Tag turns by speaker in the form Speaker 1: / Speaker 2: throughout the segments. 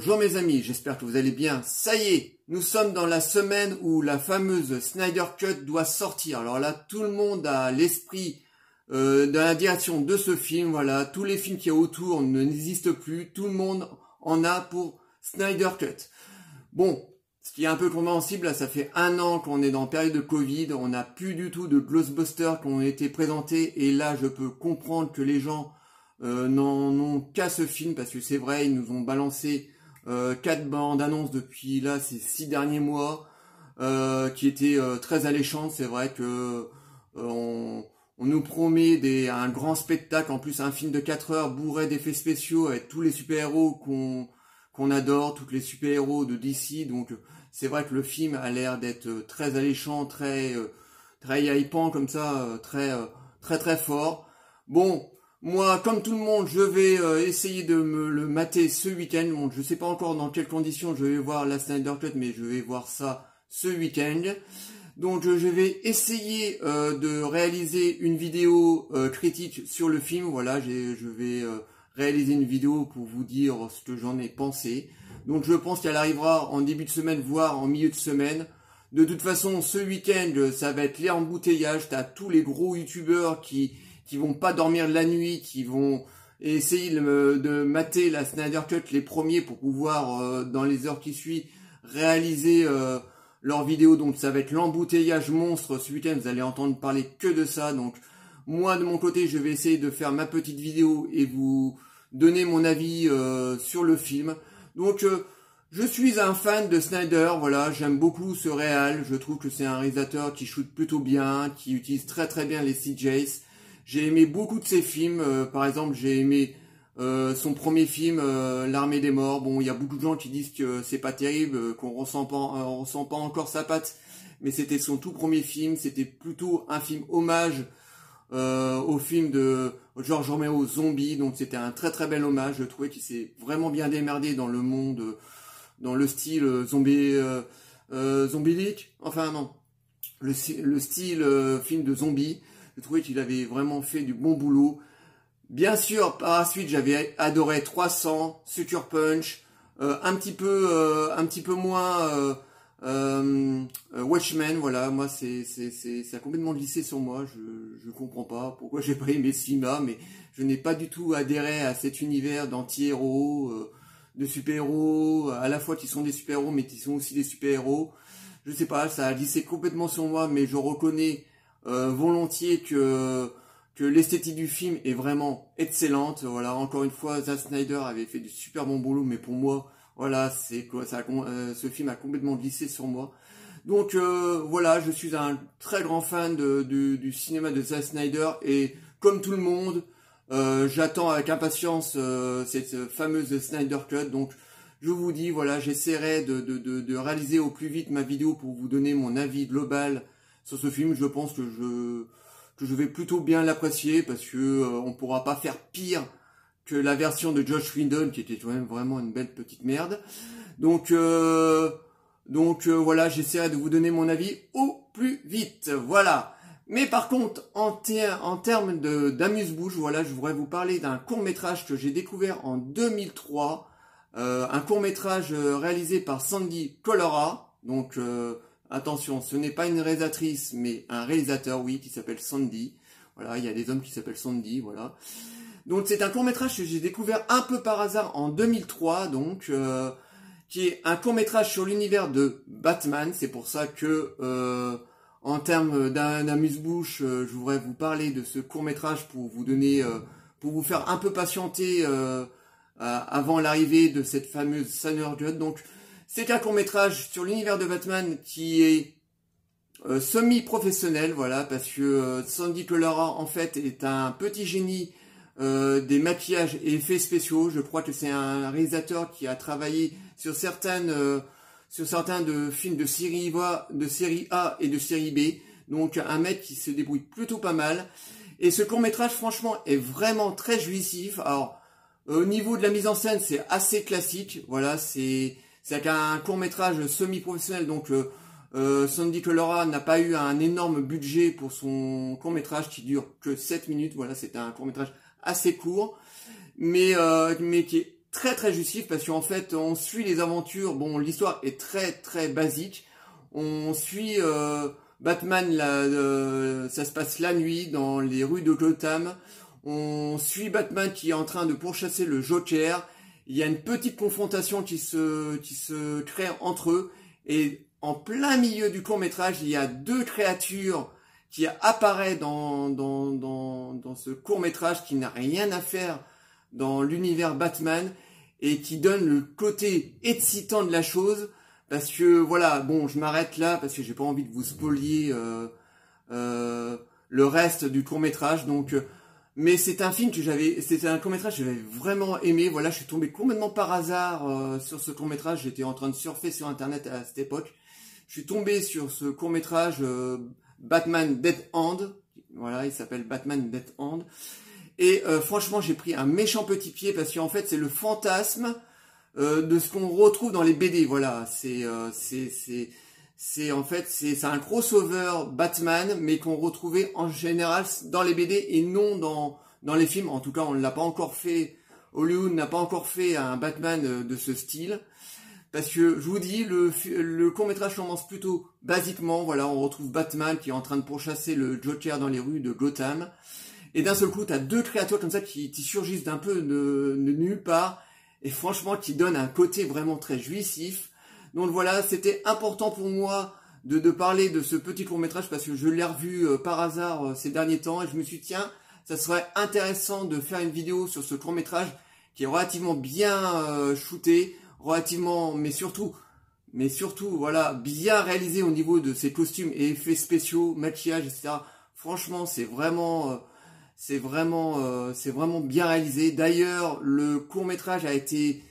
Speaker 1: Bonjour mes amis, j'espère que vous allez bien. Ça y est, nous sommes dans la semaine où la fameuse Snyder Cut doit sortir. Alors là, tout le monde a l'esprit dans la direction de ce film. Voilà, tous les films qu'il y a autour n'existent plus. Tout le monde en a pour Snyder Cut. Bon, ce qui est un peu compréhensible, là, ça fait 1 an qu'on est dans période de Covid. On n'a plus du tout de Ghostbusters qui ont été présentés. Et là, je peux comprendre que les gens n'en ont qu'à ce film, parce que c'est vrai, ils nous ont balancé 4 bandes annonces depuis là ces 6 derniers mois qui étaient très alléchantes. C'est vrai que on nous promet un grand spectacle, en plus un film de 4 heures bourré d'effets spéciaux avec tous les super-héros qu'on adore, tous les super-héros de DC. Donc c'est vrai que le film a l'air d'être très alléchant, très hypant comme ça, très fort. Bon, moi, comme tout le monde, je vais essayer de me le mater ce week-end. Bon, je sais pas encore dans quelles conditions je vais voir la Snyder Cut, mais je vais voir ça ce week-end. Donc, je vais essayer de réaliser une vidéo critique sur le film. Voilà, je vais réaliser une vidéo pour vous dire ce que j'en ai pensé. Donc, je pense qu'elle arrivera en début de semaine, voire en milieu de semaine. De toute façon, ce week-end, ça va être l'embouteillage. T'as tous les gros youtubeurs qui vont pas dormir la nuit, qui vont essayer de mater la Snyder Cut les premiers pour pouvoir, dans les heures qui suivent, réaliser leurs vidéos. Donc ça va être l'embouteillage monstre ce week-end, vous allez entendre parler que de ça. Donc moi de mon côté, je vais essayer de faire ma petite vidéo et vous donner mon avis sur le film. Donc je suis un fan de Snyder, voilà, j'aime beaucoup ce réal, je trouve que c'est un réalisateur qui shoot plutôt bien, qui utilise très bien les CJs. J'ai aimé beaucoup de ses films, par exemple j'ai aimé son premier film, L'Armée des Morts. Bon, il y a beaucoup de gens qui disent que c'est pas terrible, qu'on ressent pas encore sa patte, mais c'était son tout premier film, c'était plutôt un film hommage au film de George Romero, Zombie, donc c'était un très bel hommage. Je trouvais qu'il s'est vraiment bien démerdé dans le monde, dans le style zombielique, enfin non, le style film de zombie. Je trouvais qu'il avait vraiment fait du bon boulot. Bien sûr, par la suite, j'avais adoré 300, Sucker Punch, un petit peu moins Watchmen. Voilà, moi ça a complètement glissé sur moi. Je comprends pas pourquoi j'ai pas aimé ce film-là, mais je n'ai pas du tout adhéré à cet univers d'anti-héros, de super-héros, à la fois qui sont des super-héros, mais qui sont aussi des super-héros. Je sais pas, ça a glissé complètement sur moi, mais je reconnais volontiers que l'esthétique du film est vraiment excellente. Voilà, encore une fois, Zack Snyder avait fait du super bon boulot, mais pour moi, voilà, ce film a complètement glissé sur moi. Donc voilà, je suis un très grand fan du cinéma de Zack Snyder, et comme tout le monde, j'attends avec impatience cette fameuse Snyder Cut. Donc je vous dis, voilà, j'essaierai de réaliser au plus vite ma vidéo pour vous donner mon avis global sur ce film. Je pense que je vais plutôt bien l'apprécier, parce que on pourra pas faire pire que la version de Joss Whedon, qui était quand même vraiment une belle petite merde. Donc voilà, j'essaierai de vous donner mon avis au plus vite. Voilà. Mais par contre, en termes d'amuse-bouche, voilà, je voudrais vous parler d'un court-métrage que j'ai découvert en 2003. Un court-métrage réalisé par Sandy Collora. Donc attention, ce n'est pas une réalisatrice, mais un réalisateur, oui, qui s'appelle Sandy. Voilà, il y a des hommes qui s'appellent Sandy, voilà. Donc c'est un court-métrage que j'ai découvert un peu par hasard en 2003, donc qui est un court-métrage sur l'univers de Batman. C'est pour ça que en termes d'amuse-bouche, je voudrais vous parler de ce court-métrage pour vous donner, pour vous faire un peu patienter avant l'arrivée de cette fameuse Snyder Cut. Donc c'est un court-métrage sur l'univers de Batman qui est semi-professionnel, voilà, parce que Sandy Collora, en fait, est un petit génie des maquillages et effets spéciaux. Je crois que c'est un réalisateur qui a travaillé sur certains de films de série A et de série B. Donc un mec qui se débrouille plutôt pas mal. Et ce court-métrage, franchement, est vraiment très jouissif. Alors, au niveau de la mise en scène, c'est assez classique. Voilà, c'est un court-métrage semi-professionnel. Donc, Sandy Collora n'a pas eu un énorme budget pour son court-métrage qui dure que 7 minutes. Voilà, c'est un court-métrage assez court, mais qui est très très jouissif parce qu'en fait on suit les aventures, bon l'histoire est très très basique, on suit Batman, ça se passe la nuit dans les rues de Gotham, on suit Batman qui est en train de pourchasser le Joker, il y a une petite confrontation qui se crée entre eux, et en plein milieu du court-métrage, il y a deux créatures qui apparaissent dans ce court-métrage qui n'a rien à faire dans l'univers Batman et qui donne le côté excitant de la chose, parce que voilà, bon, je m'arrête là parce que j'ai pas envie de vous spolier le reste du court-métrage, donc mais c'est un film c'était un court-métrage que j'avais vraiment aimé. Voilà, je suis tombé complètement par hasard sur ce court-métrage. J'étais en train de surfer sur internet à cette époque. Je suis tombé sur ce court-métrage Batman Dead Hand. Voilà, il s'appelle Batman Dead Hand. Et franchement, j'ai pris un méchant petit pied parce qu'en fait, c'est le fantasme de ce qu'on retrouve dans les BD. Voilà, c'est un crossover Batman, mais qu'on retrouvait en général dans les BD et non dans les films. En tout cas, on ne l'a pas encore fait. Hollywood n'a pas encore fait un Batman de ce style. Parce que, je vous dis, le court-métrage commence plutôt basiquement. Voilà, on retrouve Batman qui est en train de pourchasser le Joker dans les rues de Gotham. Et d'un seul coup, tu as deux créatures comme ça qui surgissent d'un peu de nulle part. Et franchement, qui donnent un côté vraiment très jouissif. Donc voilà, c'était important pour moi de parler de ce petit court-métrage parce que je l'ai revu par hasard ces derniers temps. Et je me suis dit, tiens, ça serait intéressant de faire une vidéo sur ce court-métrage qui est relativement bien shooté. Mais surtout, voilà, bien réalisé au niveau de ses costumes et effets spéciaux, maquillage, etc. Franchement, c'est vraiment bien réalisé. D'ailleurs, le court-métrage a été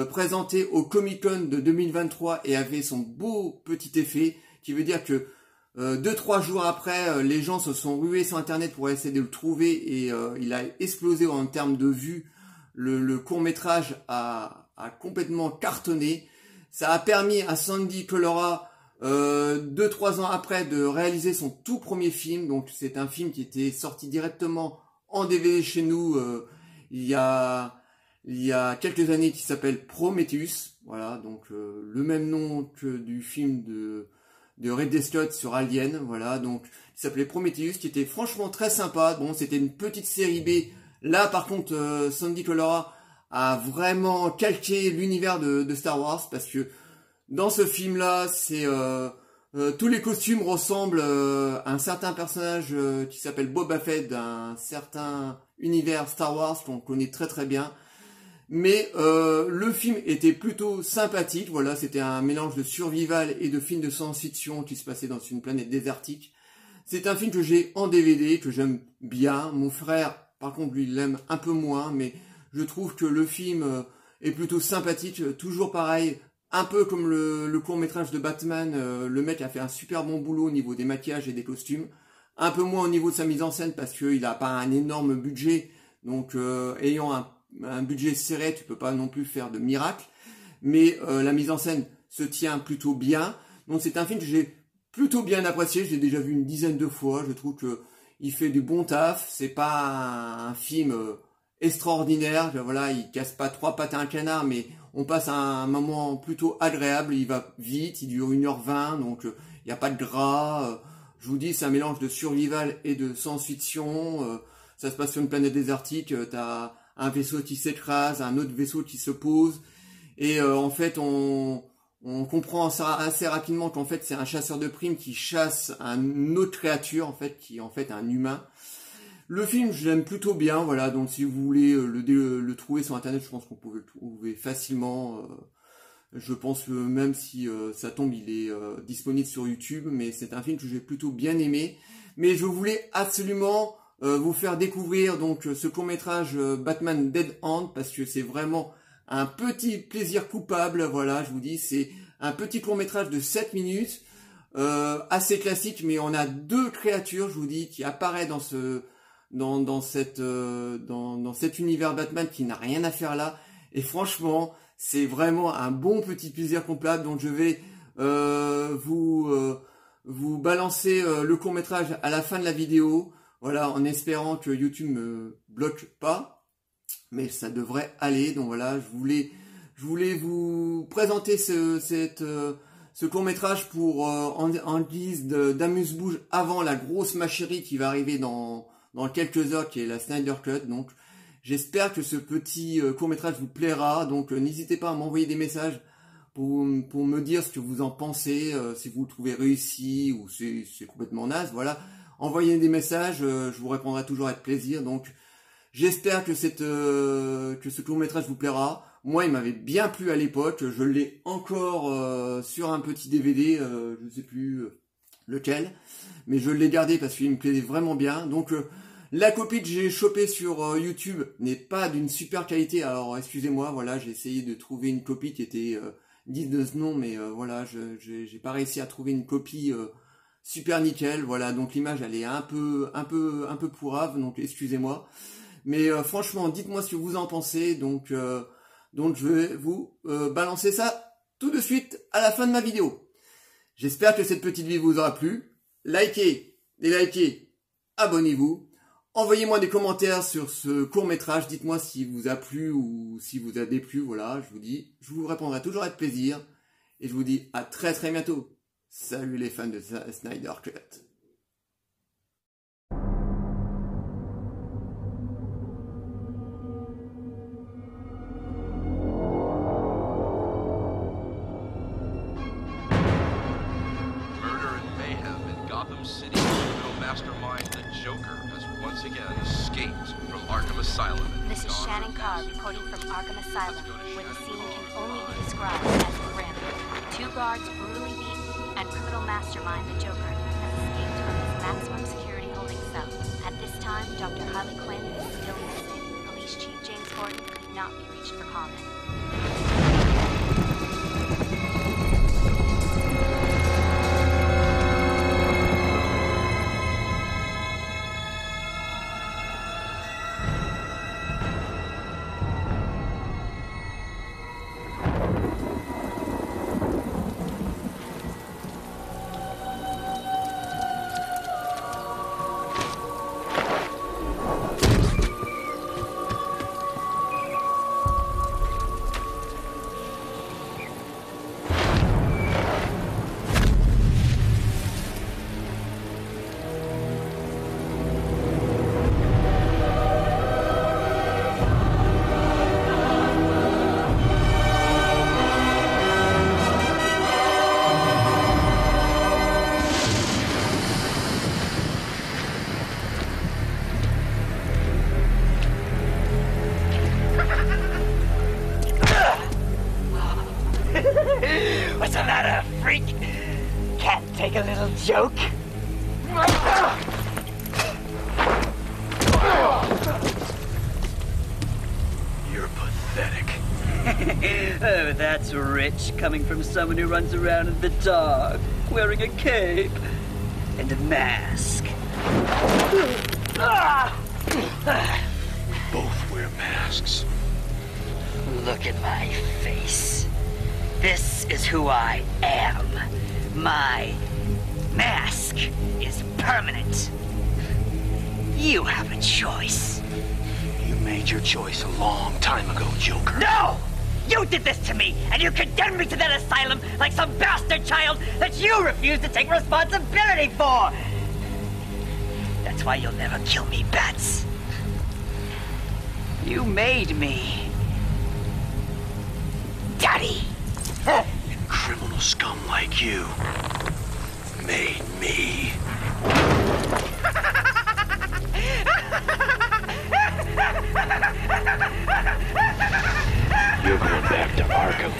Speaker 1: présenté au Comic-Con de 2023 et avait son beau petit effet, qui veut dire que 2-3 jours après, les gens se sont rués sur internet pour essayer de le trouver et il a explosé en termes de vues. Le court-métrage a complètement cartonné. Ça a permis à Sandy Collora 2-3 ans après de réaliser son tout premier film. Donc c'est un film qui était sorti directement en DVD chez nous il y a quelques années, qui s'appelle Prometheus. Voilà, donc le même nom que du film de Ridley Scott sur Alien. Voilà, donc il s'appelait Prometheus, qui était franchement très sympa. Bon, c'était une petite série B. Là, par contre, Sandy Collora a vraiment calqué l'univers de Star Wars, parce que dans ce film-là, tous les costumes ressemblent à un certain personnage qui s'appelle Boba Fett d'un certain univers Star Wars qu'on connaît très très bien. Mais le film était plutôt sympathique. Voilà, c'était un mélange de survival et de film de science-fiction qui se passait dans une planète désertique. C'est un film que j'ai en DVD, que j'aime bien. Mon frère, par contre, lui, l'aime un peu moins, mais je trouve que le film est plutôt sympathique. Toujours pareil, un peu comme le court-métrage de Batman, le mec a fait un super bon boulot au niveau des maquillages et des costumes. Un peu moins au niveau de sa mise en scène, parce qu'il n'a pas un énorme budget. Donc, ayant un budget serré, tu peux pas non plus faire de miracle. Mais la mise en scène se tient plutôt bien. Donc c'est un film que j'ai plutôt bien apprécié. J'ai déjà vu une dizaine de fois. Je trouve que il fait du bon taf. C'est pas un film extraordinaire. Voilà, il casse pas 3 pattes à un canard, mais on passe un moment plutôt agréable. Il va vite, il dure 1h20, donc il n'y a pas de gras. Je vous dis, c'est un mélange de survival et de science-fiction. Ça se passe sur une planète désertique. T'as un vaisseau qui s'écrase, un autre vaisseau qui se pose. Et en fait, on comprend assez rapidement qu'en fait, c'est un chasseur de primes qui chasse une autre créature, en fait, qui est en fait un humain. Le film, je l'aime plutôt bien, voilà. Donc, si vous voulez le trouver sur Internet, je pense qu'on peut le trouver facilement. Je pense que même si ça tombe, il est disponible sur YouTube. Mais c'est un film que j'ai plutôt bien aimé. Mais je voulais absolument vous faire découvrir donc ce court-métrage Batman Dead Hand, parce que c'est vraiment un petit plaisir coupable. Voilà, je vous dis, c'est un petit court-métrage de 7 minutes, assez classique, mais on a deux créatures, je vous dis, qui apparaissent dans cet univers Batman qui n'a rien à faire là. Et franchement, c'est vraiment un bon petit plaisir coupable. Donc je vais vous balancer le court-métrage à la fin de la vidéo. Voilà, en espérant que YouTube me bloque pas. mais ça devrait aller. Donc voilà, je voulais vous présenter ce court-métrage pour en guise d'amuse-bouche avant la grosse machérie qui va arriver dans quelques heures, qui est la Snyder Cut. Donc j'espère que ce petit court-métrage vous plaira. Donc n'hésitez pas à m'envoyer des messages pour me dire ce que vous en pensez, si vous le trouvez réussi ou c'est complètement naze. Voilà, envoyez des messages, je vous répondrai toujours avec plaisir. Donc j'espère que ce court-métrage vous plaira. Moi, il m'avait bien plu à l'époque. Je l'ai encore sur un petit DVD, je ne sais plus lequel, mais je l'ai gardé parce qu'il me plaisait vraiment bien. Donc, la copie que j'ai chopée sur YouTube n'est pas d'une super qualité. Alors, excusez-moi, voilà, j'ai essayé de trouver une copie qui était digne de ce nom, mais voilà, j'ai pas réussi à trouver une copie super nickel. Voilà, donc l'image elle est un peu pourrave, donc excusez-moi. Mais franchement, dites-moi ce que vous en pensez. Donc je vais vous balancer ça tout de suite à la fin de ma vidéo. J'espère que cette petite vidéo vous aura plu. Likez, délikez, abonnez-vous. Envoyez-moi des commentaires sur ce court-métrage. Dites-moi si vous a plu ou si vous a déplu. Voilà, je vous répondrai toujours avec plaisir. Et je vous dis à très très bientôt. Salut les fans de Snyder Cut.
Speaker 2: Gotham City criminal mastermind, the Joker, has once again escaped from Arkham Asylum.
Speaker 3: This is Shannon Carr reporting from Arkham Asylum, where the scene can only be described as grim. 2 guards brutally beaten, and criminal mastermind, the Joker, has escaped from his maximum security holding cell. At this time, Dr. Harley Quinn is still missing. Police Chief James Gordon could not be reached for comment.
Speaker 4: What's the matter, freak? Can't take a little joke?
Speaker 2: You're pathetic.
Speaker 4: Oh, that's rich, coming from someone who runs around in the dark, wearing a cape and a mask.
Speaker 2: Both wear masks.
Speaker 4: Look at my face. This is who I am. My mask is permanent. You have a choice.
Speaker 2: You made your choice a long time ago, Joker.
Speaker 4: No! You did this to me, and you condemned me to that asylum like some bastard child that you refused to take responsibility for! That's why you'll never kill me, Bats. You made me. Daddy!
Speaker 2: Criminal scum like you made me. You're going back to Arkham.